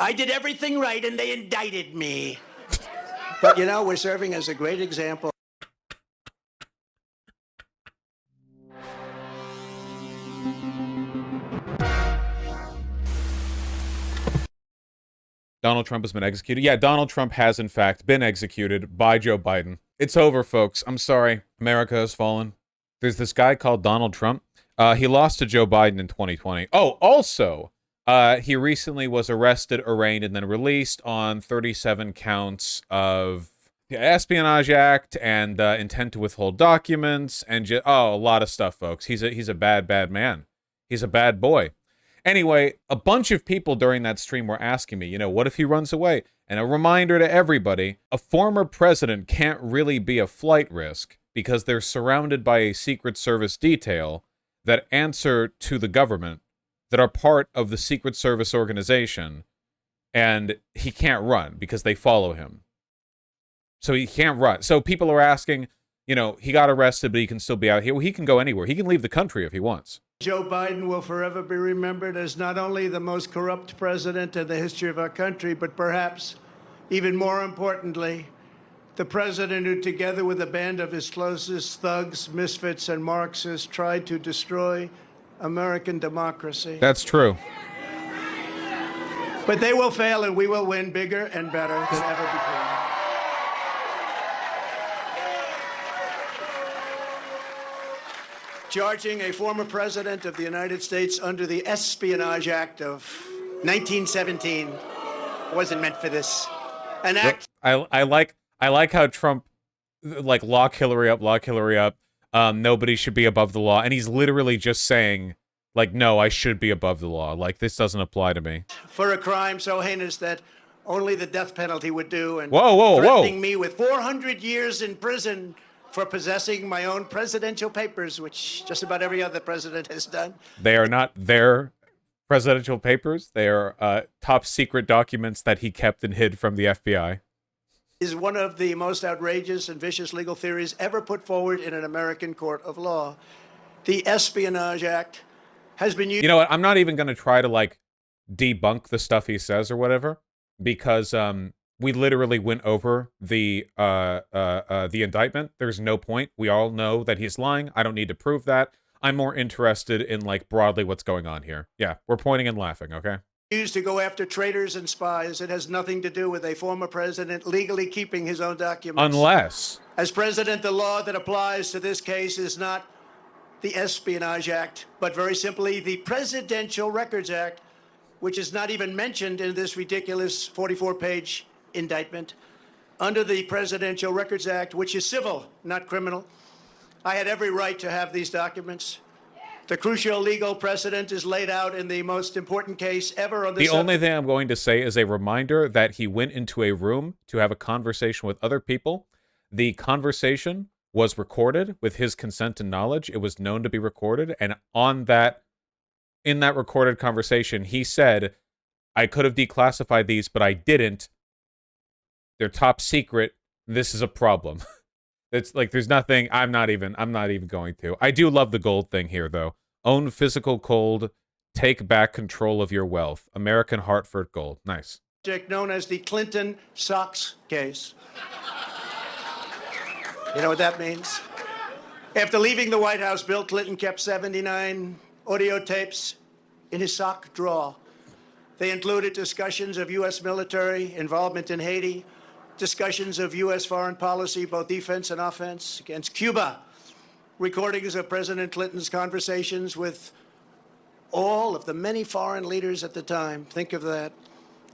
I did everything right and they indicted me. But, you know, we're serving as a great example. Donald Trump has been executed. Yeah, Donald Trump has, in fact, been executed by Joe Biden. It's over, folks. I'm sorry. America has fallen. There's this guy called Donald Trump. He lost to Joe Biden in 2020. Oh, also, he recently was arrested, arraigned, and then released on 37 counts of Espionage Act and intent to withhold documents and a lot of stuff, folks. He's a bad, bad man. He's a bad boy. Anyway, a bunch of people during that stream were asking me, you know, what if he runs away? And a reminder to everybody, a former president can't really be a flight risk because they're surrounded by a Secret Service detail that answer to the government, that are part of the Secret Service organization, and he can't run because they follow him. So he can't run. So people are asking, you know, he got arrested, but he can still be out here. Well, he can go anywhere. He can leave the country if he wants. Joe Biden will forever be remembered as not only the most corrupt president in the history of our country, but perhaps even more importantly, the president who, together with a band of his closest thugs, misfits, and Marxists, tried to destroy American democracy. That's true. But they will fail and we will win bigger and better than ever before. Charging a former president of the United States under the Espionage Act of 1917 wasn't meant for this. An act. I like how Trump lock Hillary up. Nobody should be above the law, and he's literally just saying, like, no, I should be above the law. Like, this doesn't apply to me. For a crime so heinous that only the death penalty would do, and whoa, threatening me with 400 years in prison for possessing my own presidential papers, which just about every other president has done. They are not their presidential papers. They are top secret documents that he kept and hid from the FBI. Is one of the most outrageous and vicious legal theories ever put forward in an American court of law. The Espionage Act has been used. You know what? I'm not even going to try to like debunk the stuff he says or whatever, because we literally went over the indictment. There's no point. We all know that he's lying. I don't need to prove that. I'm more interested in like broadly what's going on here. Yeah, we're pointing and laughing, okay? Used to go after traitors and spies. It has nothing to do with a former president legally keeping his own documents. Unless, as president, the law that applies to this case is not the Espionage Act, but very simply the Presidential Records Act, which is not even mentioned in this ridiculous 44-page indictment. Under the Presidential Records Act, which is civil, not criminal, I had every right to have these documents. The crucial legal precedent is laid out in the most important case ever on this. The only thing I'm going to say is a reminder that he went into a room to have a conversation with other people. The conversation was recorded with his consent and knowledge. It was known to be recorded, and in that recorded conversation, he said, I could have declassified these, but I didn't. They're top secret. This is a problem. It's like there's nothing. I'm not even going to. I do love the gold thing here, though. Own physical gold. Take back control of your wealth. American Hartford Gold. Nice. Known as the Clinton socks case. You know what that means? After leaving the White House, Bill Clinton kept 79 audio tapes in his sock drawer. They included discussions of U.S. military involvement in Haiti, discussions of U.S. foreign policy, both defense and offense, against Cuba, recordings of President Clinton's conversations with all of the many foreign leaders at the time. Think of that.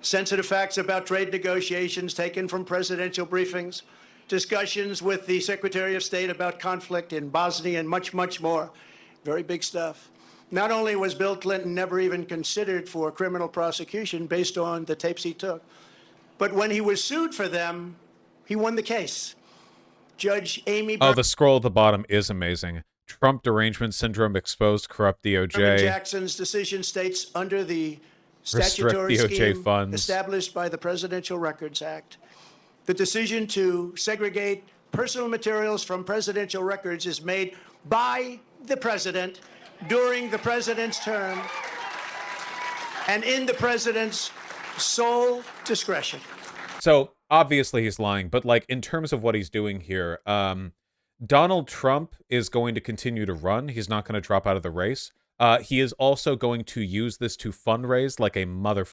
Sensitive facts about trade negotiations taken from presidential briefings, discussions with the Secretary of State about conflict in Bosnia, and much, much more. Very big stuff. Not only was Bill Clinton never even considered for criminal prosecution based on the tapes he took, but when he was sued for them, he won the case. Judge Amy... Oh, the scroll at the bottom is amazing. Trump derangement syndrome exposed corrupt DOJ. Jackson's decision states under the statutory scheme funds established by the Presidential Records Act, the decision to segregate personal materials from presidential records is made by the president during the president's term and in the president's sole discretion. So obviously he's lying, but like in terms of what he's doing here, Donald Trump is going to continue to run. He's not going to drop out of the race. He is also going to use this to fundraise like a mother.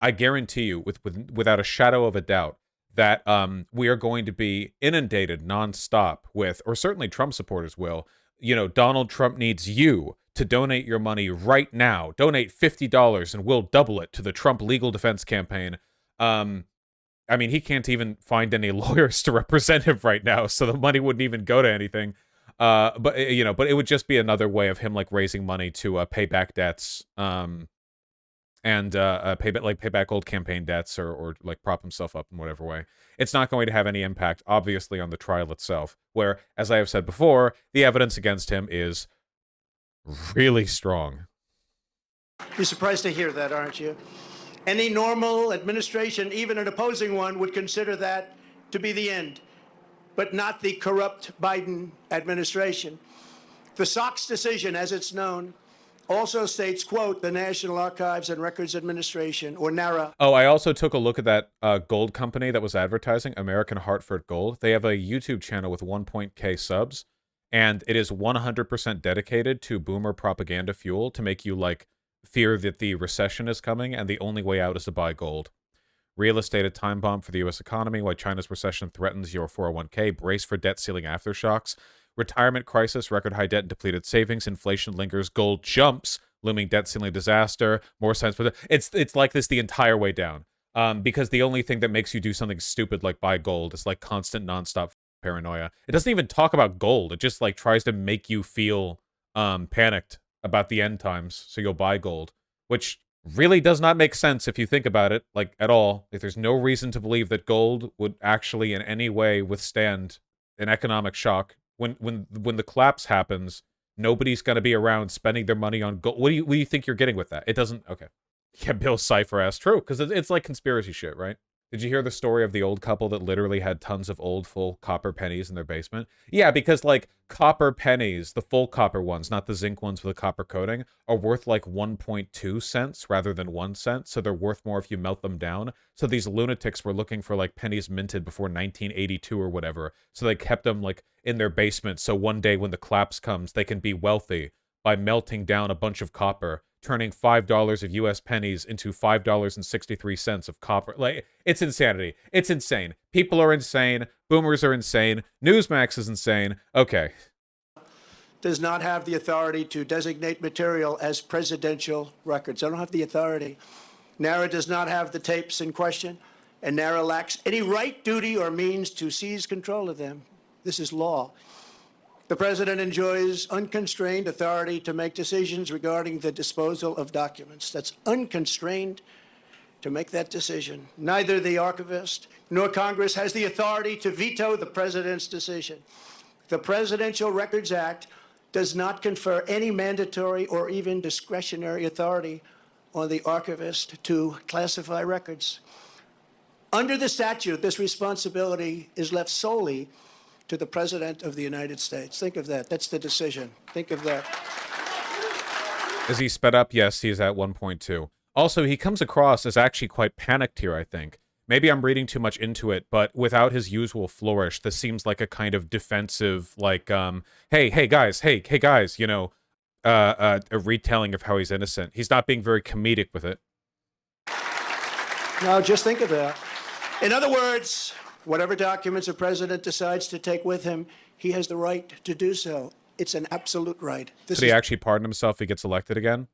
I guarantee you, without a shadow of a doubt, that we are going to be inundated nonstop with, or certainly Trump supporters will. You know, Donald Trump needs you to donate your money right now. Donate $50 and we'll double it to the Trump Legal Defense Campaign. I mean, he can't even find any lawyers to represent him right now, so the money wouldn't even go to anything. But you know, but it would just be another way of him like raising money to pay back debts, and pay back old campaign debts, or like prop himself up in whatever way. It's not going to have any impact, obviously, on the trial itself, where, as I have said before, the evidence against him is really strong. You're surprised to hear that, aren't you? Any normal administration, even an opposing one, would consider that to be the end, but not the corrupt Biden administration. The SOX decision, as it's known, also states, quote, the National Archives and Records Administration, or NARA. Oh, I also took a look at that gold company that was advertising, American Hartford Gold. They have a YouTube channel with 1.k subs, and it is 100% dedicated to boomer propaganda fuel to make you, like, fear that the recession is coming and the only way out is to buy gold. Real estate a time bomb for the U.S. economy, why China's recession threatens your 401k, brace for debt ceiling aftershocks, retirement crisis, record high debt and depleted savings, inflation lingers, gold jumps, looming debt ceiling disaster, more science. It's like this the entire way down. Because the only thing that makes you do something stupid like buy gold is like constant nonstop paranoia. It doesn't even talk about gold. It just like tries to make you feel panicked about the end times, so you'll buy gold, which really does not make sense if you think about it, like, at all. If there's no reason to believe that gold would actually in any way withstand an economic shock. When the collapse happens, nobody's going to be around spending their money on gold. What do you think you're getting with that? It doesn't. Okay. Yeah, Bill Cipher asked. True, because it's like conspiracy shit, right? Did you hear the story of the old couple that literally had tons of old full copper pennies in their basement? Yeah, because like copper pennies, the full copper ones, not the zinc ones with a copper coating, are worth like 1.2 cents rather than 1 cent. So they're worth more if you melt them down. So these lunatics were looking for like pennies minted before 1982 or whatever. So they kept them like in their basement. So one day when the collapse comes, they can be wealthy by melting down a bunch of copper, turning $5 of U.S. pennies into $5.63 of copper. Like, it's insanity. It's insane. People are insane. Boomers are insane. Newsmax is insane. Okay. Does not have the authority to designate material as presidential records. I don't have the authority. NARA does not have the tapes in question, and NARA lacks any right, duty, or means to seize control of them. This is law. The president enjoys unconstrained authority to make decisions regarding the disposal of documents. That's unconstrained to make that decision. Neither the archivist nor Congress has the authority to veto the president's decision. The Presidential Records Act does not confer any mandatory or even discretionary authority on the archivist to classify records. Under the statute, this responsibility is left solely to the President of the United States. Think of that. That's the decision. Think of that. Is he sped up? Yes, he's at 1.2. Also, he comes across as actually quite panicked here, I think. Maybe I'm reading too much into it, but without his usual flourish, this seems like a kind of defensive, like, hey guys, you know, a retelling of how he's innocent. He's not being very comedic with it. Now, just think of that. In other words, whatever documents a president decides to take with him, he has the right to do so. It's an absolute right. Could he actually pardon himself if he gets elected again?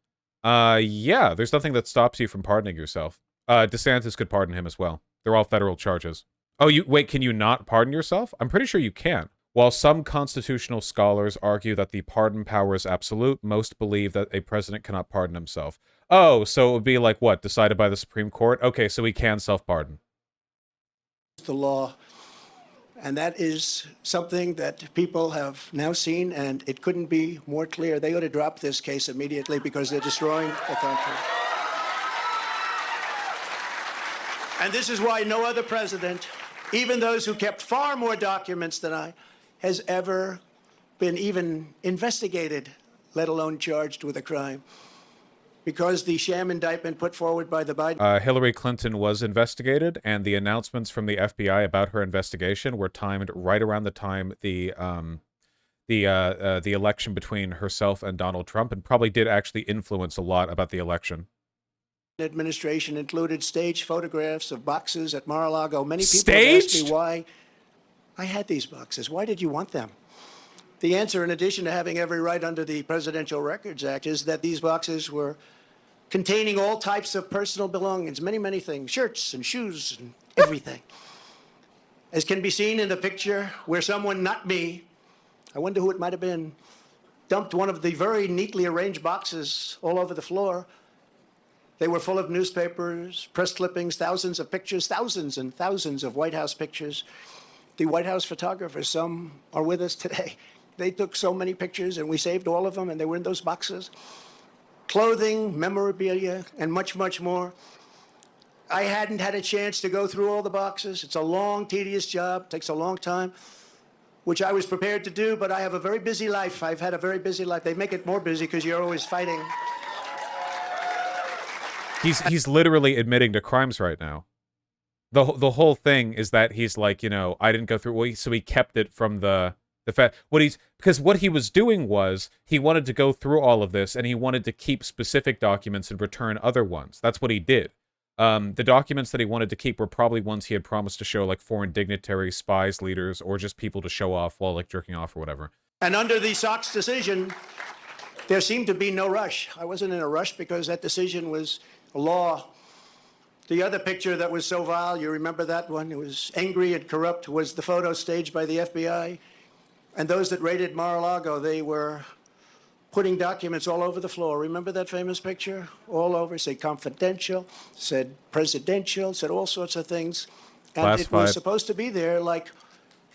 Yeah, there's nothing that stops you from pardoning yourself. DeSantis could pardon him as well. They're all federal charges. Oh, wait, can you not pardon yourself? I'm pretty sure you can. While some constitutional scholars argue that the pardon power is absolute, most believe that a president cannot pardon himself. Oh, so it would be like what? Decided by the Supreme Court? Okay, so he can self-pardon. The law. And that is something that people have now seen, and it couldn't be more clear. They ought to drop this case immediately because they're destroying the country. And this is why no other president, even those who kept far more documents than I, has ever been even investigated, let alone charged with a crime. because the sham indictment put forward by the Biden Hillary Clinton was investigated, and the announcements from the FBI about her investigation were timed right around the time the election between herself and Donald Trump, and probably did actually influence a lot about the election. administration included staged photographs of boxes at Mar-a-Lago. Many people have asked me why I had these boxes. Why did you want them? The answer, in addition to having every right under the Presidential Records Act, is that these boxes were containing all types of personal belongings, many, many things, shirts and shoes and everything. As can be seen in the picture where someone, not me, I wonder who it might have been, dumped one of the very neatly arranged boxes all over the floor. They were full of newspapers, press clippings, thousands of pictures, thousands and thousands of White House pictures. The White House photographers, some are with us today. They took so many pictures, and we saved all of them, and they were in those boxes. Clothing, memorabilia, and much, much more. I hadn't had a chance to go through all the boxes. It's a long, tedious job, takes a long time, which I was prepared to do, but I have a very busy life. I've had a very busy life. They make it more busy because you're always fighting. He's literally admitting to crimes right now. The whole thing is that he's like, you know, I didn't go through, so he kept it from the fact, because what he was doing was, he wanted to go through all of this, and he wanted to keep specific documents and return other ones. That's what he did. The documents that he wanted to keep were probably ones he had promised to show, like foreign dignitaries, spies, leaders, or just people to show off while, like, jerking off or whatever. And under the Sox decision, there seemed to be no rush. I wasn't in a rush because that decision was a law. The other picture that was so vile, you remember that one? It was angry and corrupt, was the photo staged by the FBI. And those that raided Mar-a-Lago, they were putting documents all over the floor. Remember that famous picture? All over, said confidential, said presidential, said all sorts of things. And Classified. It was supposed to be there like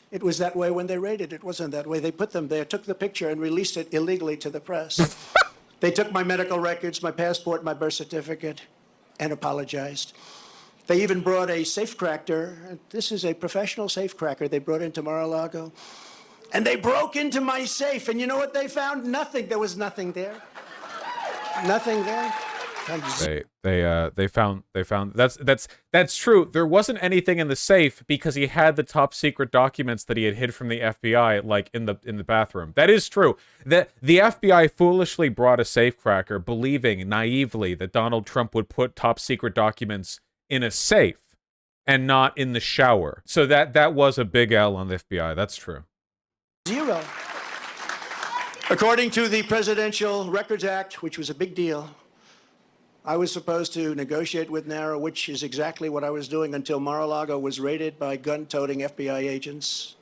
it was that way when they raided. It wasn't that way. They put them there, took the picture, and released it illegally to the press. They took my medical records, my passport, my birth certificate, and apologized. They even brought a safecracker. This is a professional safecracker they brought into Mar-a-Lago. And they broke into my safe, and you know what they found? Nothing. There was nothing there. Nothing there. They found that's true. There wasn't anything in the safe because he had the top secret documents that he had hid from the FBI, like in the bathroom. That is true. The FBI foolishly brought a safecracker, believing naively that Donald Trump would put top secret documents in a safe and not in the shower. So that was a big L on the FBI. That's true. Zero. According to the Presidential Records Act, which was a big deal, I was supposed to negotiate with NARA, which is exactly what I was doing until Mar-a-Lago was raided by gun-toting FBI agents.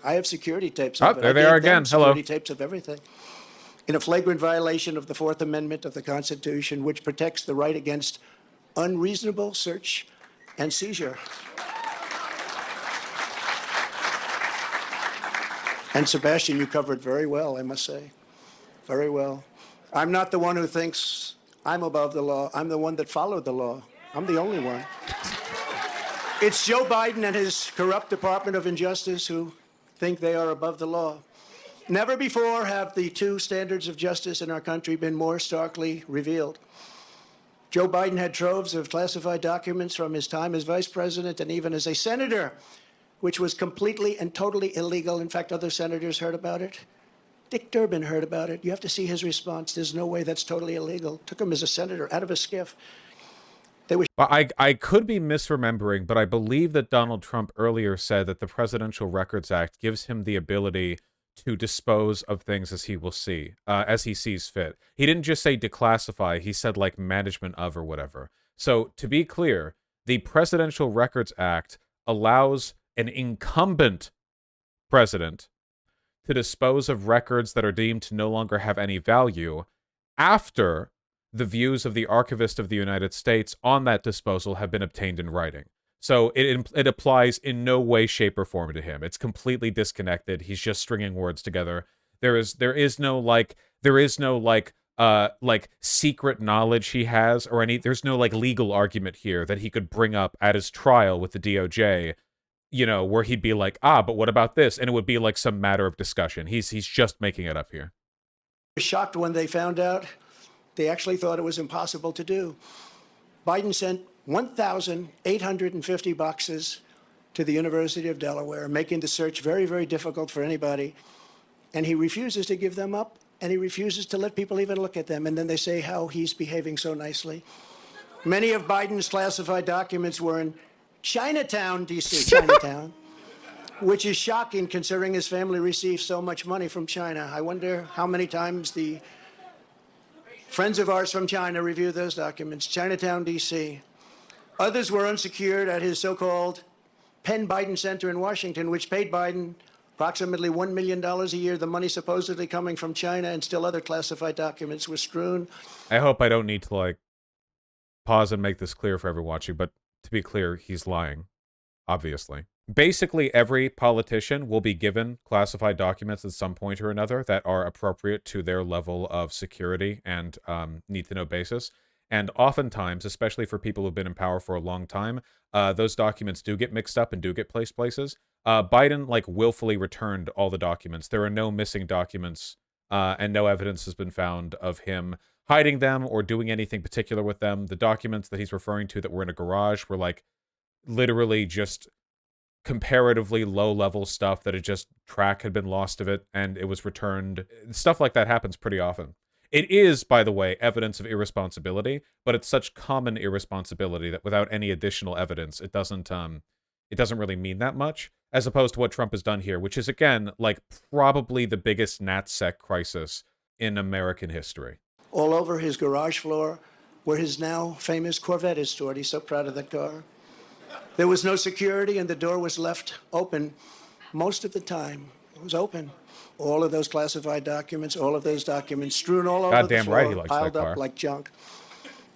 I have security tapes of it. There they are again. Hello. Security tapes of everything. In a flagrant violation of the Fourth Amendment of the Constitution, which protects the right against unreasonable search and seizure. And Sebastian, you covered very well, I must say. Very well. I'm not the one who thinks I'm above the law. I'm the one that followed the law. I'm the only one. It's Joe Biden and his corrupt Department of Injustice who think they are above the law. Never before have the two standards of justice in our country been more starkly revealed. Joe Biden had troves of classified documents from his time as vice president and even as a senator, which was completely and totally illegal. In fact, other senators heard about it. Dick Durbin heard about it. You have to see his response. There's no way that's totally illegal. Took him as a senator out of a skiff. I could be misremembering, but I believe that Donald Trump earlier said that the Presidential Records Act gives him the ability to dispose of things as he will see, as he sees fit. He didn't just say declassify, he said like management of or whatever. So to be clear, the Presidential Records Act allows an incumbent president to dispose of records that are deemed to no longer have any value after the views of the Archivist of the United States on that disposal have been obtained in writing. So it applies in no way, shape, or form to him. It's completely disconnected. He's just stringing words together. There is no secret knowledge he has or there's no like legal argument here that he could bring up at his trial with the DOJ, you know, where he'd be like, but what about this? And it would be like some matter of discussion. He's just making it up here. Shocked when they found out They actually thought it was impossible to do. Biden sent 1,850 boxes to the University of Delaware, making the search very, very difficult for anybody. And he refuses to give them up, and he refuses to let people even look at them. And then they say how he's behaving so nicely. Many of Biden's classified documents were in Chinatown, D.C., Chinatown, which is shocking considering his family receives so much money from China. I wonder how many times the friends of ours from China review those documents. Chinatown, D.C. Others were unsecured at his so-called Penn Biden Center in Washington, which paid Biden approximately $1 million a year. The money supposedly coming from China, and still other classified documents were strewn. I hope I don't need to, like, pause and make this clear for everyone watching, but to be clear, he's lying, obviously. Basically, every politician will be given classified documents at some point or another that are appropriate to their level of security and need-to-know basis. And oftentimes, especially for people who've been in power for a long time, those documents do get mixed up and do get placed places. Biden, like, willfully returned all the documents. There are no missing documents, and no evidence has been found of him hiding them or doing anything particular with them. The documents that he's referring to that were in a garage were, like, literally just comparatively low-level stuff that track had been lost of it, and it was returned. Stuff like that happens pretty often. It is, by the way, evidence of irresponsibility, but it's such common irresponsibility that without any additional evidence, it doesn't really mean that much, as opposed to what Trump has done here, which is, again, like, probably the biggest NatSec crisis in American history. All over his garage floor, where his now famous Corvette is stored. He's so proud of that car. There was no security, and the door was left open most of the time. It was open. All of those classified documents, all of those documents strewn all over the floor, right, he likes piled that car. up like junk.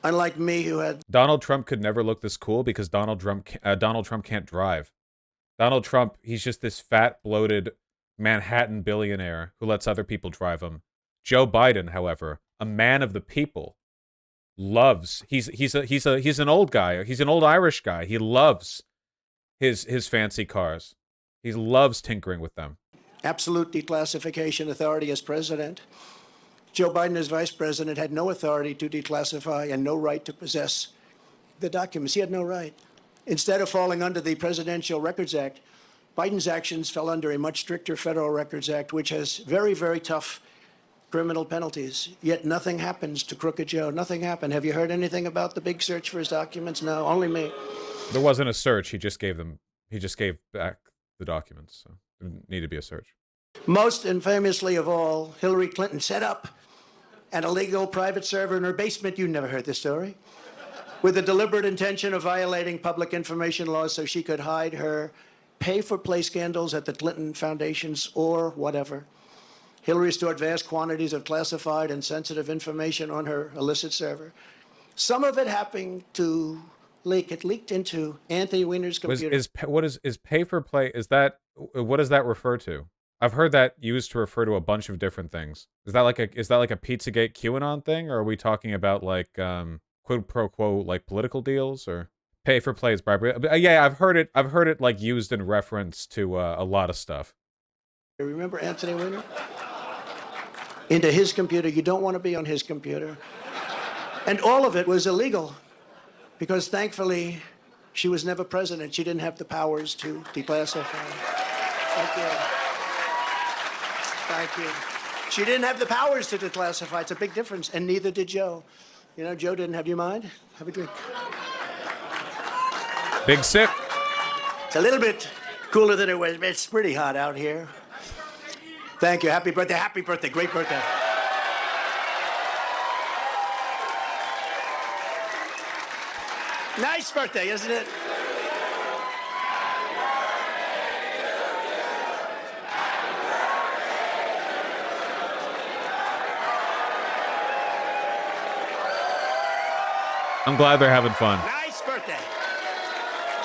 Unlike me, who had... Donald Trump could never look this cool because Donald Trump can't drive. Donald Trump, he's just this fat, bloated Manhattan billionaire who lets other people drive him. Joe Biden, however, a man of the people, loves. He's an old guy. He's an old Irish guy. He loves his fancy cars. He loves tinkering with them. Absolute declassification authority as president. Joe Biden, as vice president, had no authority to declassify and no right to possess the documents. He had no right. Instead of falling under the Presidential Records Act, Biden's actions fell under a much stricter Federal Records Act, which has very, very tough criminal penalties. Yet nothing happens to Crooked Joe. Nothing happened. Have you heard anything about the big search for his documents? No, only me. There wasn't a search. He just gave back the documents. So there didn't need to be a search. Most infamously of all, Hillary Clinton set up an illegal private server in her basement. You never heard this story. With the deliberate intention of violating public information laws so she could hide her pay-for-play scandals at the Clinton Foundations or whatever. Hillary stored vast quantities of classified and sensitive information on her illicit server. Some of it happened to leak. It leaked into Anthony Weiner's computer. What is pay for play? What does that refer to? I've heard that used to refer to a bunch of different things. Is that like a Pizzagate QAnon thing, or are we talking about like quid pro quo like political deals, or pay for play is bribery? Yeah, I've heard it like used in reference to a lot of stuff. Remember Anthony Weiner? Into his computer. You don't want to be on his computer. And all of it was illegal because thankfully she was never president. She didn't have the powers to declassify. Thank you. Thank you. She didn't have the powers to declassify. It's a big difference. And neither did Joe. You know, Joe didn't have your mind. Have a drink. Big sip. It's a little bit cooler than it was. It's pretty hot out here. Thank you. Happy birthday. Happy birthday. Great birthday. Nice birthday, isn't it? I'm glad they're having fun. Nice birthday.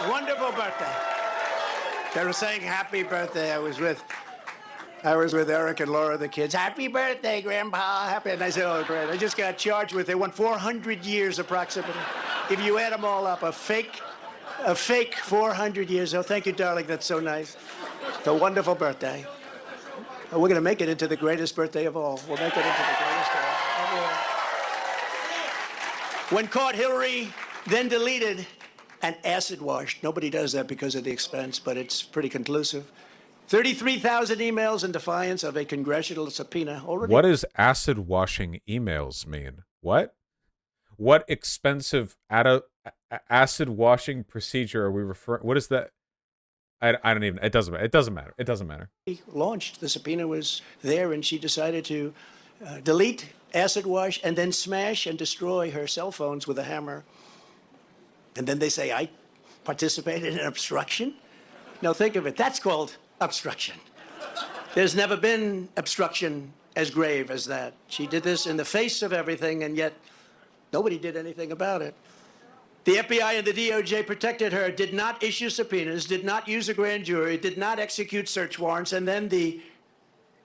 Wonderful birthday. They were saying happy birthday. I was with Eric and Laura, the kids. Happy birthday, Grandpa. Happy. And I said, oh, great. I just got charged with, they won 400 years approximately. If you add them all up, a fake 400 years. Oh, thank you, darling. That's so nice. It's a wonderful birthday. We're going to make it into the greatest birthday of all. We'll make it into the greatest of all. When caught, Hillary then deleted and acid washed. Nobody does that because of the expense, but it's pretty conclusive. 33,000 emails in defiance of a congressional subpoena. Already. What does acid washing emails mean? What? What expensive acid washing procedure are we referring? What is that? I don't even. It doesn't matter. It doesn't matter. It doesn't matter. Launched. The subpoena was there, and she decided to delete, acid wash, and then smash and destroy her cell phones with a hammer. And then they say, I participated in obstruction? Now think of it. That's called obstruction. There's never been obstruction as grave as that. She did this in the face of everything, and yet nobody did anything about it. The FBI and the DOJ protected her, did not issue subpoenas, did not use a grand jury, did not execute search warrants, and then the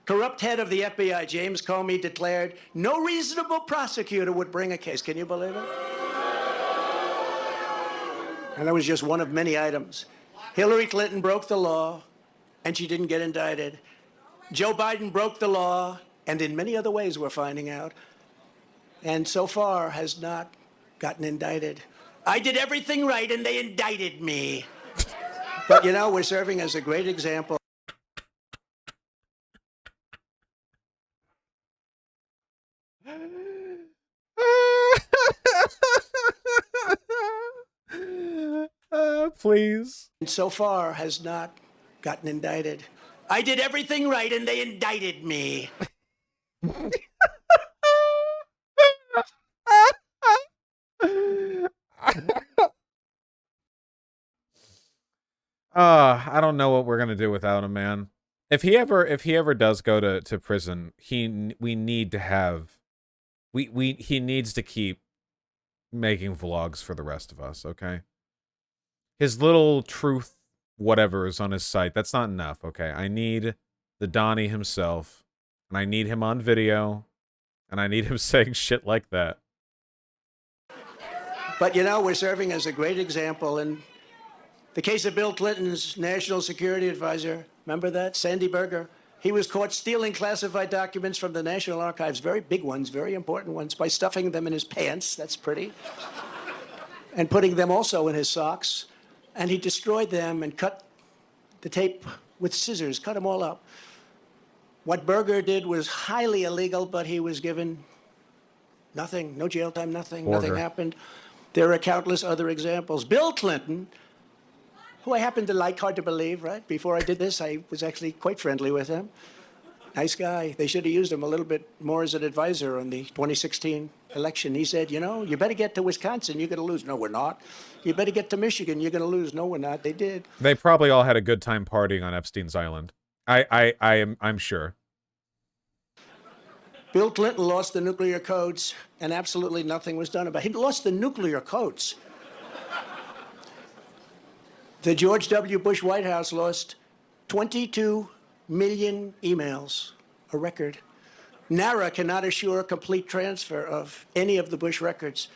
corrupt head of the FBI, James Comey, declared no reasonable prosecutor would bring a case. Can you believe it? And that was just one of many items. Hillary Clinton broke the law, and she didn't get indicted. Joe Biden broke the law, and in many other ways we're finding out, and so far has not gotten indicted. I did everything right, and they indicted me. But, you know, we're serving as a great example. Please. And so far has not gotten indicted. I did everything right, and they indicted me. I don't know what we're gonna do without him, man. If he ever does go to prison, he needs to keep making vlogs for the rest of us, okay? His little truth whatever is on his site. That's not enough, okay? I need the Donnie himself, and I need him on video, and I need him saying shit like that. But, you know, we're serving as a great example. In the case of Bill Clinton's national security advisor, remember that? Sandy Berger. He was caught stealing classified documents from the National Archives, very big ones, very important ones, by stuffing them in his pants. That's pretty. And putting them also in his socks. And he destroyed them and cut the tape with scissors, cut them all up. What Berger did was highly illegal, but he was given nothing, no jail time, nothing, nothing happened. There are countless other examples. Bill Clinton, who I happen to like, hard to believe, right? Before I did this, I was actually quite friendly with him. Nice guy. They should have used him a little bit more as an advisor on the 2016 election. He said, you know, you better get to Wisconsin, you're going to lose. No, we're not. You better get to Michigan, you're going to lose. No, we're not. They did. They probably all had a good time partying on Epstein's Island. I'm sure. Bill Clinton lost the nuclear codes, and absolutely nothing was done about it. He lost the nuclear codes. The George W. Bush White House lost 22 million emails, a record. NARA cannot assure complete transfer of any of the Bush records.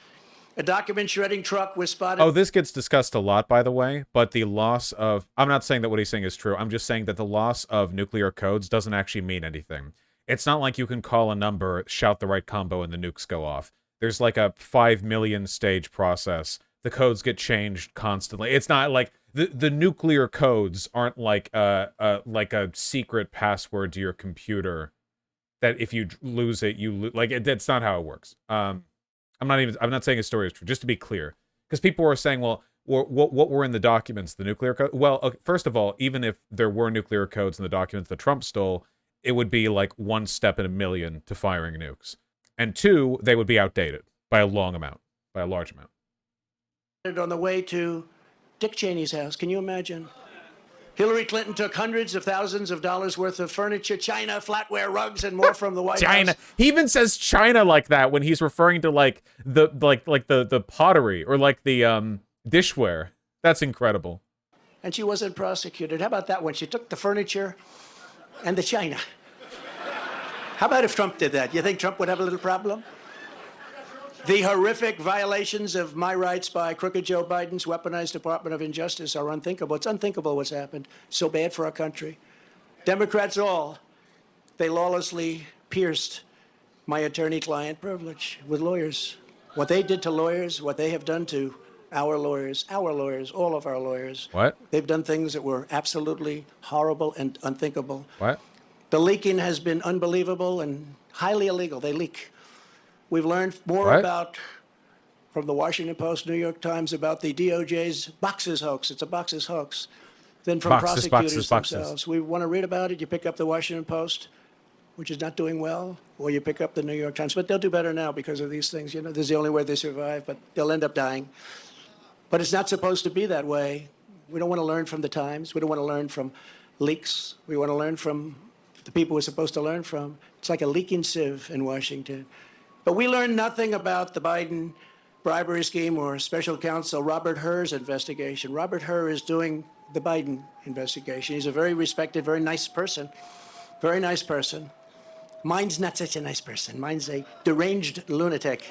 A document shredding truck was spotted. Oh, this gets discussed a lot, by the way, but the loss of... I'm not saying that what he's saying is true. I'm just saying that the loss of nuclear codes doesn't actually mean anything. It's not like you can call a number, shout the right combo, and the nukes go off. There's like a 5 million stage process. The codes get changed constantly. It's not like... The nuclear codes aren't like a secret password to your computer that if you lose it, you lose. Like, that's not how it works. I'm not saying his story is true, just to be clear. Because people were saying, well, what were in the documents, the nuclear code? Well, okay, first of all, even if there were nuclear codes in the documents that Trump stole, it would be like one step in a million to firing nukes. And two, they would be outdated by a large amount. On the way to Dick Cheney's house. Can you imagine? Hillary Clinton took hundreds of thousands of dollars worth of furniture, china, flatware, rugs, and more from the White China. House. He even says China like that when he's referring to like the pottery or like the dishware. That's incredible. And she wasn't prosecuted. How about that one? She took the furniture and the china. How about if Trump did that? You think Trump would have a little problem? The horrific violations of my rights by crooked Joe Biden's weaponized Department of Injustice are unthinkable. It's unthinkable what's happened. So bad for our country. Democrats all, they lawlessly pierced my attorney-client privilege with lawyers. What they did to lawyers, what they have done to our lawyers, all of our lawyers. What? They've done things that were absolutely horrible and unthinkable. What? The leaking has been unbelievable and highly illegal. They leak. We've learned more What? about, from the Washington Post, New York Times, about the DOJ's boxes hoax. It's a boxes hoax. Than from prosecutors themselves. We want to read about it. You pick up the Washington Post, which is not doing well, or you pick up the New York Times. But they'll do better now because of these things. You know, this is the only way they survive, but they'll end up dying. But it's not supposed to be that way. We don't want to learn from the Times. We don't want to learn from leaks. We want to learn from the people we're supposed to learn from. It's like a leaking sieve in Washington. But we learned nothing about the Biden bribery scheme or special counsel Robert Hur's investigation. Robert Hur is doing the Biden investigation. He's a very respected, very nice person. Very nice person. Mine's not such a nice person. Mine's a deranged lunatic,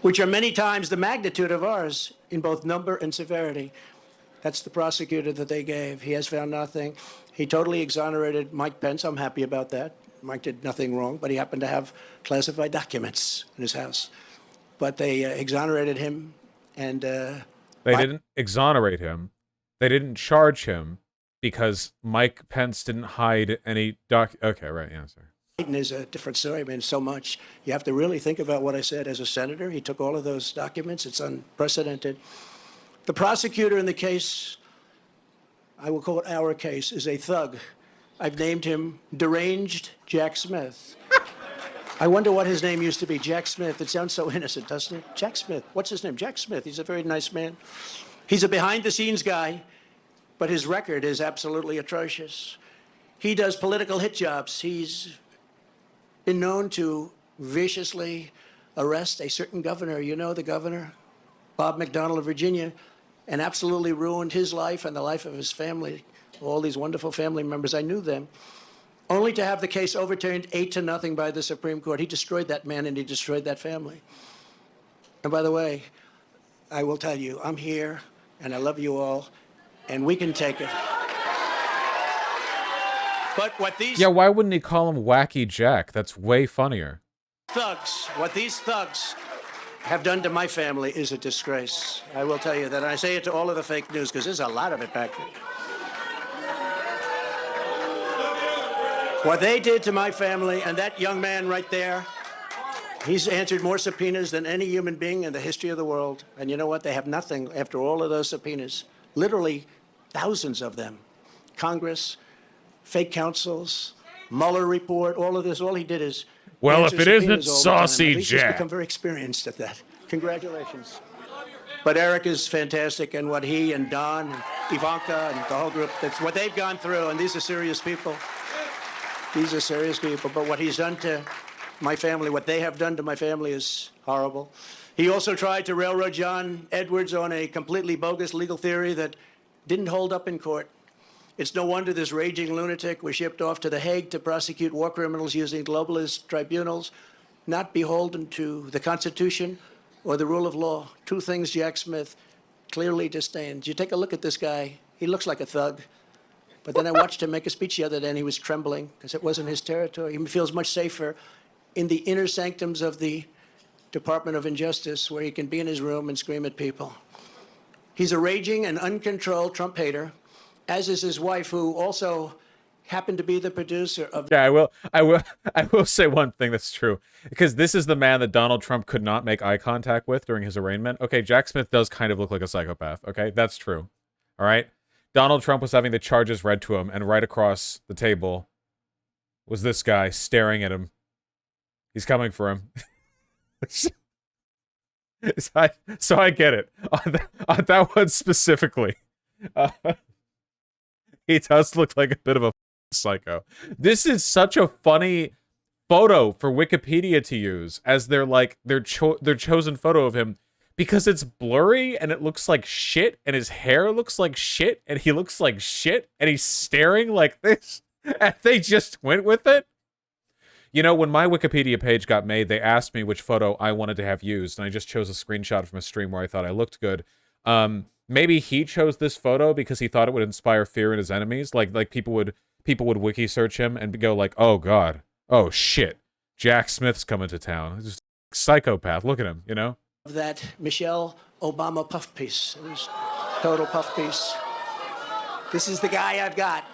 which are many times the magnitude of ours in both number and severity. That's the prosecutor that they gave. He has found nothing. He totally exonerated Mike Pence. I'm happy about that. Mike did nothing wrong, but he happened to have classified documents in his house. But they exonerated him, and they didn't exonerate him. They didn't charge him because Mike Pence didn't hide any Okay, right, yeah, sorry. Biden is a different story. I mean, so much. You have to really think about what I said as a senator. He took all of those documents. It's unprecedented. The prosecutor in the case, I will call it our case, is a thug. I've named him Deranged Jack Smith. I wonder what his name used to be, Jack Smith. It sounds so innocent, doesn't it? Jack Smith. What's his name? Jack Smith. He's a very nice man. He's a behind-the-scenes guy, but his record is absolutely atrocious. He does political hit jobs. He's been known to viciously arrest a certain governor. You know the governor, Bob McDonnell of Virginia, and absolutely ruined his life and the life of his family. All these wonderful family members, I knew them, only to have the case overturned 8-0 by the Supreme Court. He destroyed that man and he destroyed that family. And by the way, I will tell you, I'm here and I love you all, and we can take it. But what these... Yeah, why wouldn't he call him Wacky Jack? That's way funnier. What these thugs have done to my family is a disgrace. I will tell you that. And I say it to all of the fake news, because there's a lot of it back there. What they did to my family, and that young man right there, he's answered more subpoenas than any human being in the history of the world. And you know what? They have nothing after all of those subpoenas. Literally thousands of them. Congress, fake counsels, Mueller report, all of this. All he did is... Well, if it isn't Saucy Jack. He's become very experienced at that. Congratulations. But Eric is fantastic, and what he and Don and Ivanka and the whole group, that's what they've gone through, and these are serious people. These are serious people. But what he's done to my family, what they have done to my family is horrible. He also tried to railroad John Edwards on a completely bogus legal theory that didn't hold up in court. It's no wonder this raging lunatic was shipped off to The Hague to prosecute war criminals using globalist tribunals, not beholden to the Constitution or the rule of law. Two things Jack Smith clearly disdains. You take a look at this guy. He looks like a thug. But then I watched him make a speech the other day, and he was trembling because it wasn't his territory. He feels much safer in the inner sanctums of the Department of Injustice, where he can be in his room and scream at people. He's a raging and uncontrolled Trump hater, as is his wife, who also happened to be the producer of... Yeah, I will say one thing that's true, because this is the man that Donald Trump could not make eye contact with during his arraignment. Okay, Jack Smith does kind of look like a psychopath. Okay, that's true. All right? Donald Trump was having the charges read to him, and right across the table was this guy staring at him. He's coming for him. So I get it. On that one specifically. He does look like a bit of a psycho. This is such a funny photo for Wikipedia to use as their chosen photo of him, because it's blurry and it looks like shit, and his hair looks like shit, and he looks like shit, and he's staring like this, and they just went with it. You know, when my Wikipedia page got made, they asked me which photo I wanted to have used, and I just chose a screenshot from a stream where I thought I looked good. Maybe he chose this photo because he thought it would inspire fear in his enemies. Like people would wiki search him and go like, "Oh God, oh shit, Jack Smith's coming to town." psychopath. Look at him, you know? That Michelle Obama puff piece. It was total puff piece. This is the guy I've got.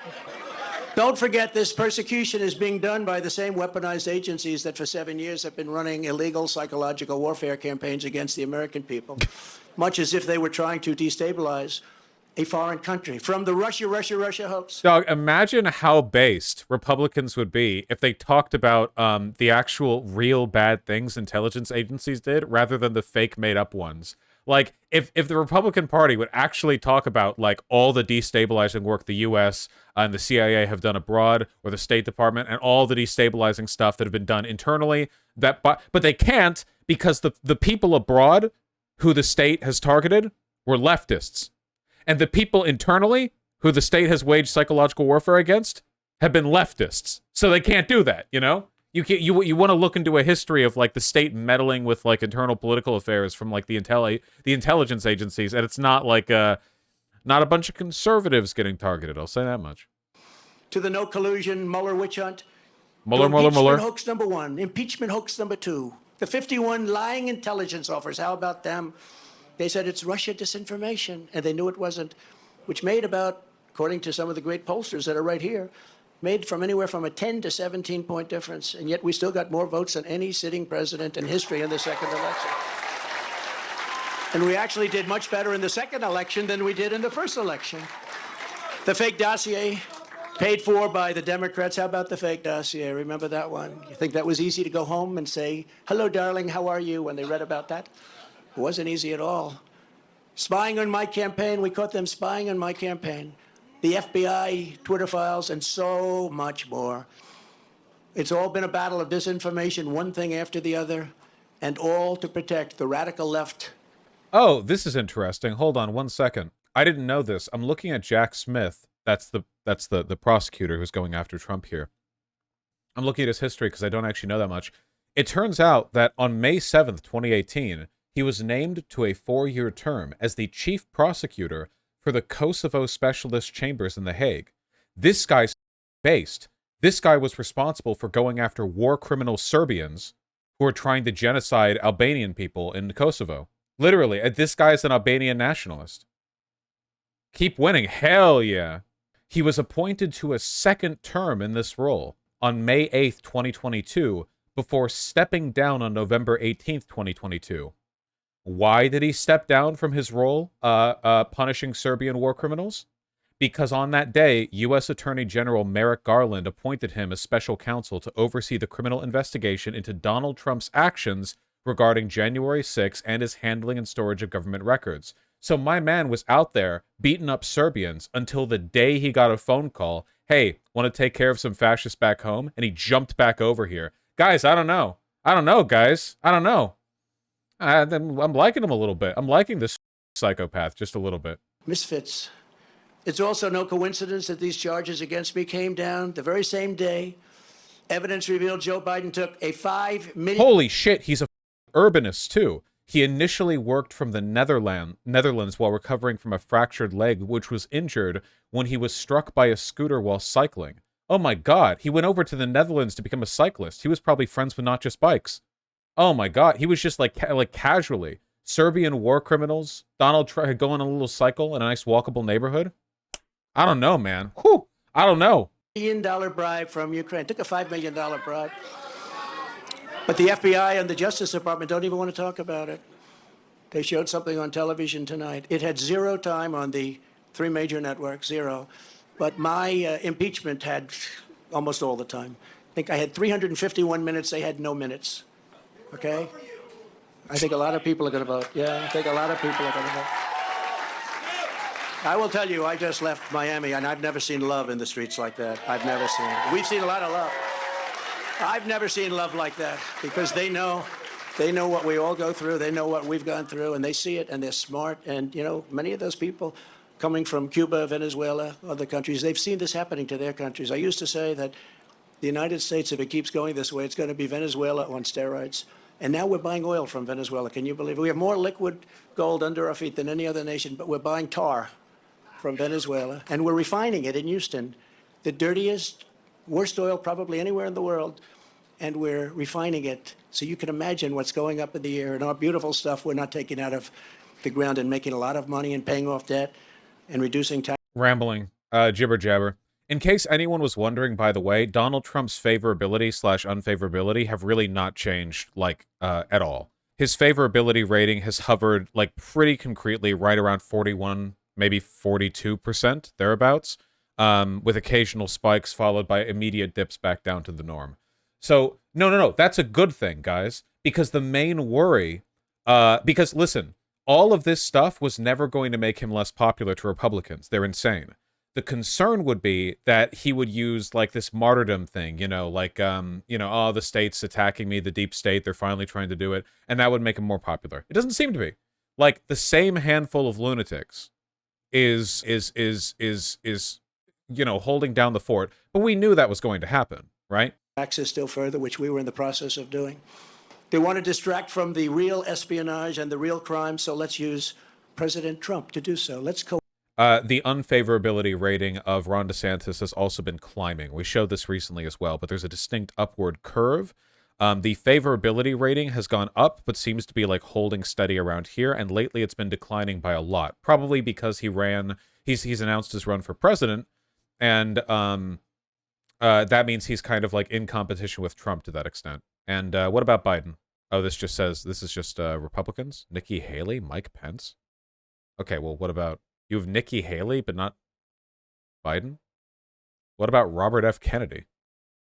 Don't forget, this persecution is being done by the same weaponized agencies that for 7 years have been running illegal psychological warfare campaigns against the American people, much as if they were trying to destabilize a foreign country. From the Russia hoax. Dog, imagine how based Republicans would be if they talked about the actual real bad things intelligence agencies did rather than the fake made-up ones. Like, if the Republican Party would actually talk about, like, all the destabilizing work the U.S. And the CIA have done abroad, or the State Department, and all the destabilizing stuff that have been done internally, but they can't because the people abroad who the state has targeted were leftists. And the people internally who the state has waged psychological warfare against have been leftists. So they can't do that, you know? You want to look into a history of, like, the state meddling with, like, internal political affairs from, like, the intelligence agencies, and it's not like not a bunch of conservatives getting targeted. I'll say that much. To the no collusion Mueller witch hunt. Mueller. Impeachment hoax number 1. Impeachment hoax number 2. The 51 lying intelligence offers. How about them? They said it's Russia disinformation, and they knew it wasn't, which made about, according to some of the great pollsters that are right here, made from anywhere from a 10 to 17-point difference, and yet we still got more votes than any sitting president in history in the second election. And we actually did much better in the second election than we did in the first election. The fake dossier paid for by the Democrats. How about the fake dossier? Remember that one? You think that was easy to go home and say, hello, darling, how are you, when they read about that? It wasn't easy at all. Spying on my campaign, we caught them spying on my campaign. The FBI, Twitter files, and so much more. It's all been a battle of disinformation, one thing after the other, and all to protect the radical left. Oh, this is interesting. Hold on 1 second. I didn't know this. I'm looking at Jack Smith. That's the prosecutor who's going after Trump here. I'm looking at his history because I don't actually know that much. It turns out that on May 7th, 2018, he was named to a 4-year term as the chief prosecutor for the Kosovo Specialist Chambers in The Hague. This guy's based. This guy was responsible for going after war criminal Serbians who are trying to genocide Albanian people in Kosovo. Literally, this guy is an Albanian nationalist. Keep winning. Hell yeah. He was appointed to a second term in this role on May 8th, 2022, before stepping down on November 18th, 2022. Why did he step down from his role punishing Serbian war criminals? Because on that day, U.S. Attorney General Merrick Garland appointed him as special counsel to oversee the criminal investigation into Donald Trump's actions regarding January 6 and his handling and storage of government records. So my man was out there beating up Serbians until the day he got a phone call, hey, want to take care of some fascists back home? And he jumped back over here. Guys, I don't know. Guys. I don't know. I'm liking him a little bit. I'm liking this psychopath just a little bit. Misfits. It's also no coincidence that these charges against me came down the very same day. Evidence revealed Joe Biden took a $5 million... Holy shit, he's a urbanist too. He initially worked from the Netherlands while recovering from a fractured leg, which was injured when he was struck by a scooter while cycling. Oh my god, he went over to the Netherlands to become a cyclist. He was probably friends with Not Just Bikes. Oh my god, he was just like casually. Serbian war criminals, Donald Trump going on a little cycle in a nice walkable neighborhood. I don't know, man. Whew, I don't know. $1 million bribe from Ukraine. Took a $5 million bribe. But the FBI and the Justice Department don't even want to talk about it. They showed something on television tonight. It had 0 time on the 3 major networks, 0. But my impeachment had almost all the time. I think I had 351 minutes. They had no minutes. Okay? I think a lot of people are going to vote. Yeah, I think a lot of people are going to vote. I will tell you, I just left Miami, and I've never seen love in the streets like that. I've never seen it. We've seen a lot of love. I've never seen love like that because they know what we all go through. They know what we've gone through, and they see it, and they're smart. And, you know, many of those people coming from Cuba, Venezuela, other countries, they've seen this happening to their countries. I used to say that the United States, if it keeps going this way, it's going to be Venezuela on steroids. And now we're buying oil from Venezuela. Can you believe it? We have more liquid gold under our feet than any other nation, but we're buying tar from Venezuela, and we're refining it in Houston, the dirtiest, worst oil probably anywhere in the world. and we're refining it. So you can imagine what's going up in the air. And our beautiful stuff we're not taking out of the ground and making a lot of money and paying off debt and reducing tax. Rambling. Jibber jabber. In case anyone was wondering, by the way, Donald Trump's favorability slash unfavorability have really not changed, like, at all. His favorability rating has hovered, like, pretty concretely right around 41, maybe 42%, thereabouts, with occasional spikes followed by immediate dips back down to the norm. So, no, that's a good thing, guys, because the main worry, because, listen, all of this stuff was never going to make him less popular to Republicans. They're insane. The concern would be that he would use, like, this martyrdom thing, you know, like, oh, the state's attacking me, the deep state, they're finally trying to do it, and that would make him more popular. It doesn't seem to be. Like, the same handful of lunatics is you know, holding down the fort, but we knew that was going to happen, right? Taxes still further, which we were in the process of doing. They want to distract from the real espionage and the real crime, so let's use President Trump to do so. Let's the unfavorability rating of Ron DeSantis has also been climbing. We showed this recently as well, but there's a distinct upward curve. The favorability rating has gone up, but seems to be like holding steady around here, and lately it's been declining by a lot. Probably because he's announced his run for president, and that means he's kind of like in competition with Trump to that extent. And what about Biden? Oh, this just says this is just Republicans. Nikki Haley, Mike Pence. Okay, well, what about you have Nikki Haley, but not Biden? What about Robert F. Kennedy?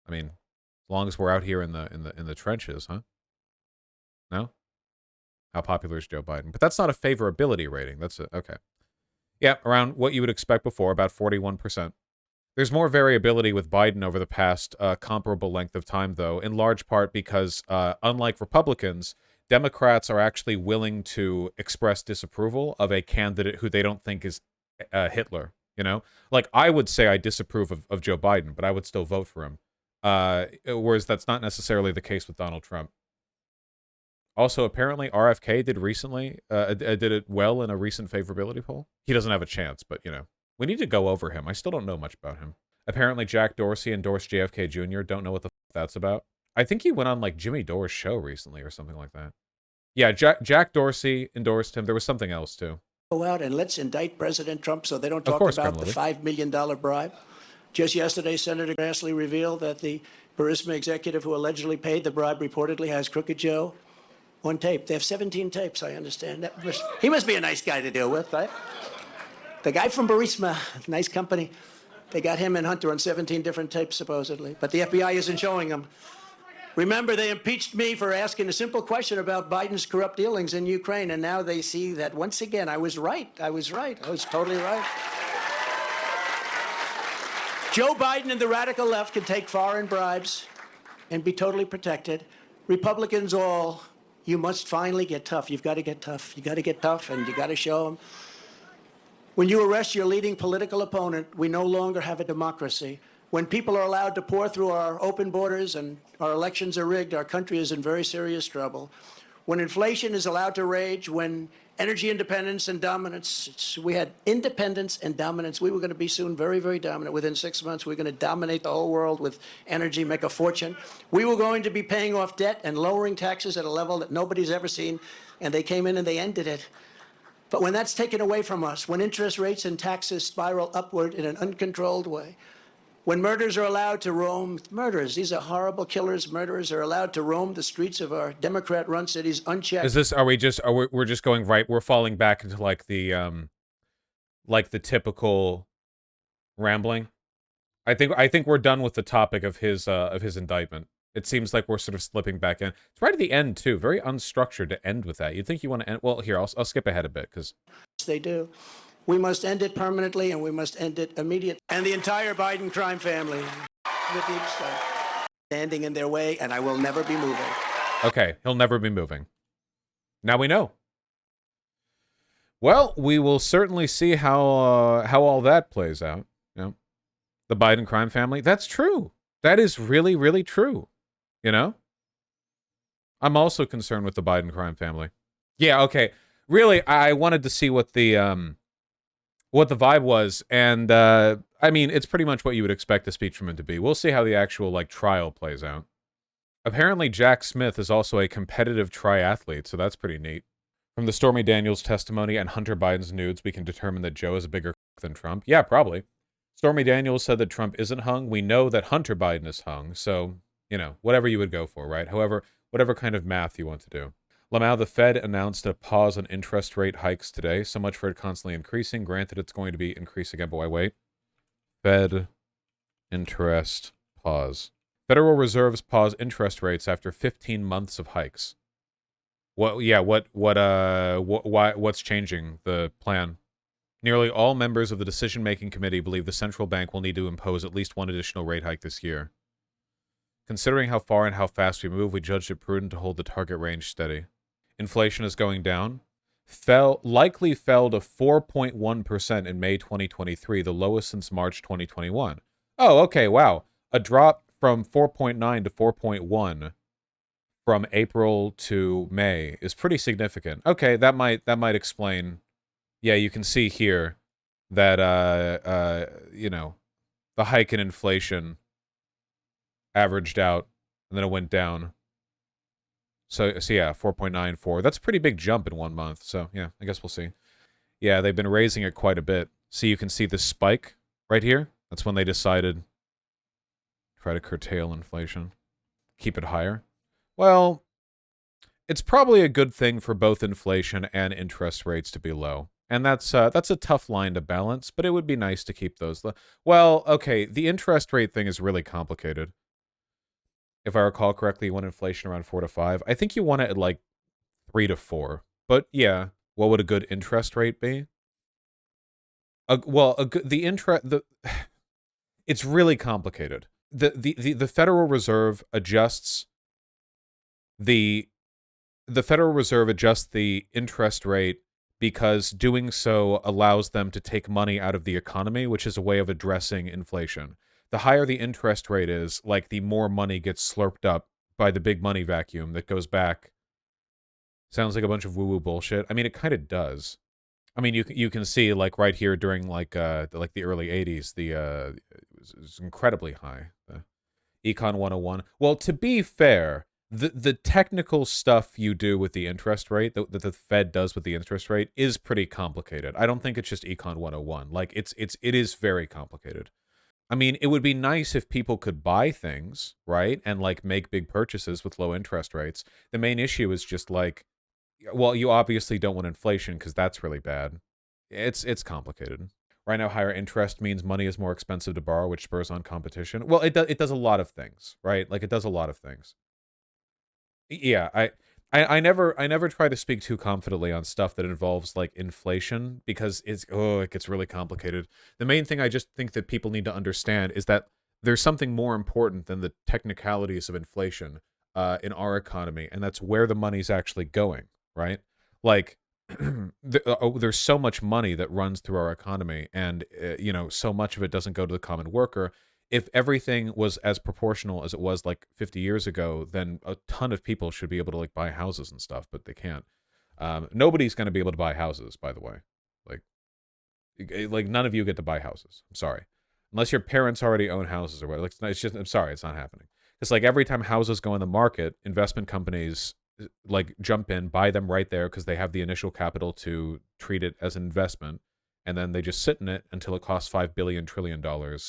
I mean, as long as we're out here in the trenches, huh? No? How popular is Joe Biden? But that's not a favorability rating. That's okay. Yeah, around what you would expect before, about 41%. There's more variability with Biden over the past comparable length of time, though, in large part because, unlike Republicans, Democrats are actually willing to express disapproval of a candidate who they don't think is Hitler, you know? Like, I would say I disapprove of Joe Biden, but I would still vote for him. Whereas that's not necessarily the case with Donald Trump. Also, apparently, RFK did it well in a recent favorability poll. He doesn't have a chance, but, you know. We need to go over him. I still don't know much about him. Apparently, Jack Dorsey endorsed JFK Jr. Don't know what the f that's about. I think he went on, like, Jimmy Dore's show recently or something like that. Yeah, Jack Dorsey endorsed him. There was something else, too. go out and let's indict President Trump so they don't talk about the $5 million bribe. Just yesterday, Senator Grassley revealed that the Burisma executive who allegedly paid the bribe reportedly has Crooked Joe on tape. They have 17 tapes, I understand. He must be a nice guy to deal with, right? The guy from Burisma, nice company, they got him and Hunter on 17 different tapes, supposedly. But the FBI isn't showing them. Remember, they impeached me for asking a simple question about Biden's corrupt dealings in Ukraine, and now they see that, once again, I was right. I was totally right. Joe Biden and the radical left can take foreign bribes and be totally protected. Republicans all, you must finally get tough. You've got to get tough. You got to get tough, and you got to show them. When you arrest your leading political opponent, we no longer have a democracy. When people are allowed to pour through our open borders and our elections are rigged, our country is in very serious trouble. When inflation is allowed to rage, when energy independence and dominance, we had independence and dominance. We were going to be soon very, very dominant. Within 6 months, we're going to dominate the whole world with energy, make a fortune. We were going to be paying off debt and lowering taxes at a level that nobody's ever seen, and they came in and they ended it. But when that's taken away from us, when interest rates and taxes spiral upward in an uncontrolled way, when murderers are allowed to roam, these are horrible killers, murderers are allowed to roam the streets of our Democrat-run cities unchecked. We're just going right, we're falling back into like the typical rambling. I think we're done with the topic of his indictment. It seems like we're sort of slipping back in. It's right at the end, too. Very unstructured to end with that. You'd think you want to end... Well, here, I'll skip ahead a bit, because... They do. We must end it permanently, and we must end it immediately. And the entire Biden crime family, the deep state, standing in their way, and I will never be moving. Okay, he'll never be moving. Now we know. Well, we will certainly see how all that plays out. You know? The Biden crime family. That's true. That is really, really true. You know? I'm also concerned with the Biden crime family. Yeah, okay. Really, I wanted to see what the vibe was, and I mean, it's pretty much what you would expect a speech from him to be. We'll see how the actual like trial plays out. Apparently, Jack Smith is also a competitive triathlete, so that's pretty neat. From the Stormy Daniels testimony and Hunter Biden's nudes, we can determine that Joe is a bigger than Trump. Yeah, probably. Stormy Daniels said that Trump isn't hung. We know that Hunter Biden is hung, so, you know, whatever you would go for, right? However, whatever kind of math you want to do. Lamau, the Fed announced a pause on interest rate hikes today. So much for it constantly increasing. Granted, it's going to be increasing again, but why wait? Fed interest pause. Federal Reserve's pause interest rates after 15 months of hikes. What? Yeah. What's changing the plan? Nearly all members of the decision-making committee believe the central bank will need to impose at least one additional rate hike this year. Considering how far and how fast we move, we judged it prudent to hold the target range steady. Inflation is going down. Likely fell to 4.1% in May 2023, the lowest since March 2021. Oh, okay, wow. A drop from 4.9 to 4.1 from April to May is pretty significant. Okay, that might explain. Yeah, you can see here that you know, the hike in inflation averaged out and then it went down. So yeah, 4.94. That's a pretty big jump in 1 month. So yeah, I guess we'll see. Yeah, they've been raising it quite a bit. So you can see the spike right here. That's when they decided to try to curtail inflation, keep it higher. Well, it's probably a good thing for both inflation and interest rates to be low. And that's a tough line to balance, but it would be nice to keep those low. Well, okay, the interest rate thing is really complicated. If I recall correctly, you want inflation around 4 to 5. I think you want it at like 3 to 4. But yeah, what would a good interest rate be? It's really complicated. The Federal Reserve adjusts the Federal Reserve adjusts the interest rate because doing so allows them to take money out of the economy, which is a way of addressing inflation. The higher the interest rate is, like, the more money gets slurped up by the big money vacuum that goes back. Sounds like a bunch of woo-woo bullshit. I mean, it kind of does. I mean, you can see, like, right here during, like the early 80s, it was incredibly high. Econ 101. Well, to be fair, the technical stuff you do with the interest rate, that the Fed does with the interest rate, is pretty complicated. I don't think it's just Econ 101. Like, it is very complicated. I mean, it would be nice if people could buy things, right? And like make big purchases with low interest rates. The main issue is just like, well, you obviously don't want inflation because that's really bad. It's complicated. Right now, higher interest means money is more expensive to borrow, which spurs on competition. Well, it does a lot of things, right? Like, it does a lot of things. Yeah, I never try to speak too confidently on stuff that involves like inflation because it gets really complicated. The main thing I just think that people need to understand is that there's something more important than the technicalities of inflation in our economy, and that's where the money's actually going, right? Like, there's so much money that runs through our economy, and you know, so much of it doesn't go to the common worker. If everything was as proportional as it was like 50 years ago, then a ton of people should be able to like buy houses and stuff, but they can't. Nobody's going to be able to buy houses, by the way. Like none of you get to buy houses. I'm sorry. Unless your parents already own houses or whatever. Like, it's just, I'm sorry, it's not happening. It's like every time houses go on the market, investment companies like jump in, buy them right there because they have the initial capital to treat it as an investment, and then they just sit in it until it costs $5 billion trillion,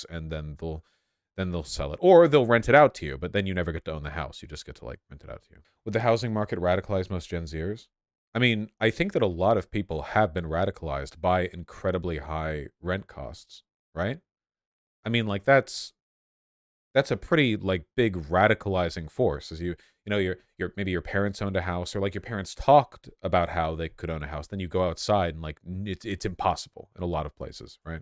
and then they'll sell it, or they'll rent it out to you. But then you never get to own the house; you just get to like rent it out to you. Would the housing market radicalize most Gen Zers? I mean, I think that a lot of people have been radicalized by incredibly high rent costs, right? I mean, like that's a pretty like big radicalizing force. As you know, your maybe your parents owned a house, or like your parents talked about how they could own a house. Then you go outside and like it's impossible in a lot of places, right?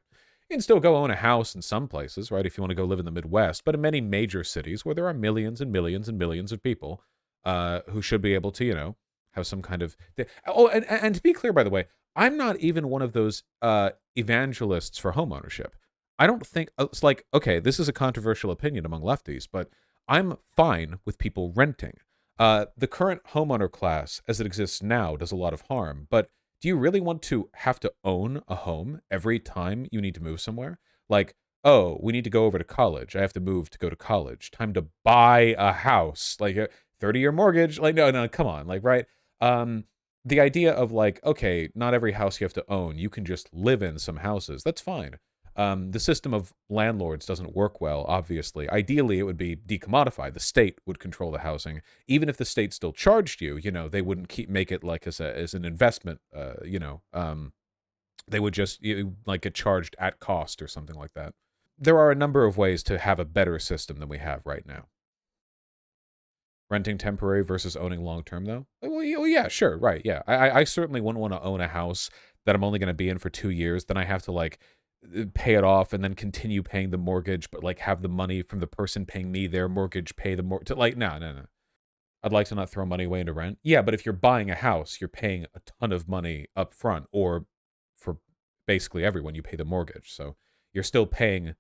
You can still go own a house in some places, right? If you want to go live in the Midwest, but in many major cities where there are millions and millions and millions of people who should be able to, you know, have some kind of. Oh, and to be clear, by the way, I'm not even one of those evangelists for homeownership. I don't think it's like, okay, this is a controversial opinion among lefties, but I'm fine with people renting. The current homeowner class, as it exists now, does a lot of harm. But do you really want to have to own a home every time you need to move somewhere? Like, oh, we need to go over to college. I have to move to go to college. Time to buy a house, like a 30-year mortgage. Like, no, come on. Like, right. The idea of like, okay, not every house you have to own. You can just live in some houses. That's fine. The system of landlords doesn't work well, obviously. Ideally, it would be decommodified. The state would control the housing. Even if the state still charged you, they wouldn't make it like as an investment, they would just like get charged at cost or something like that. There are a number of ways to have a better system than we have right now. Renting temporary versus owning long-term, though? Well, yeah, sure, right, yeah. I certainly wouldn't want to own a house that I'm only going to be in for 2 years. Then I have to, like, pay it off and then continue paying the mortgage, but, like, have the money from the person paying me their mortgage, pay the mortgage. Like, no. I'd like to not throw money away into rent. Yeah, but if you're buying a house, you're paying a ton of money up front, or for basically everyone, you pay the mortgage. So you're still paying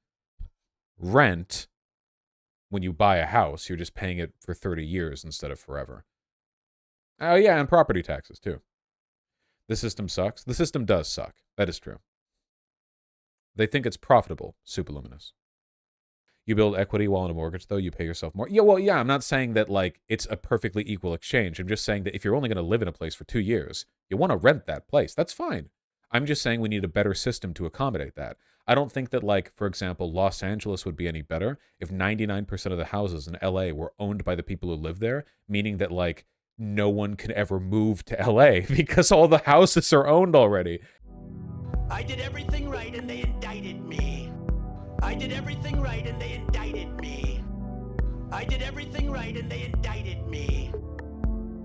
rent. When you buy a house, you're just paying it for 30 years instead of forever. Oh, yeah, and property taxes, too. The system sucks. The system does suck. That is true. They think it's profitable, Superluminous. You build equity while in a mortgage, though, you pay yourself more. Yeah, well, yeah, I'm not saying that, like, it's a perfectly equal exchange. I'm just saying that if you're only going to live in a place for 2 years, you want to rent that place. That's fine. I'm just saying we need a better system to accommodate that. I don't think that, like, for example, Los Angeles would be any better if 99% of the houses in LA were owned by the people who live there, meaning that, like, no one can ever move to LA because all the houses are owned already. I did everything right and they indicted me. I did everything right and they indicted me. I did everything right and they indicted me.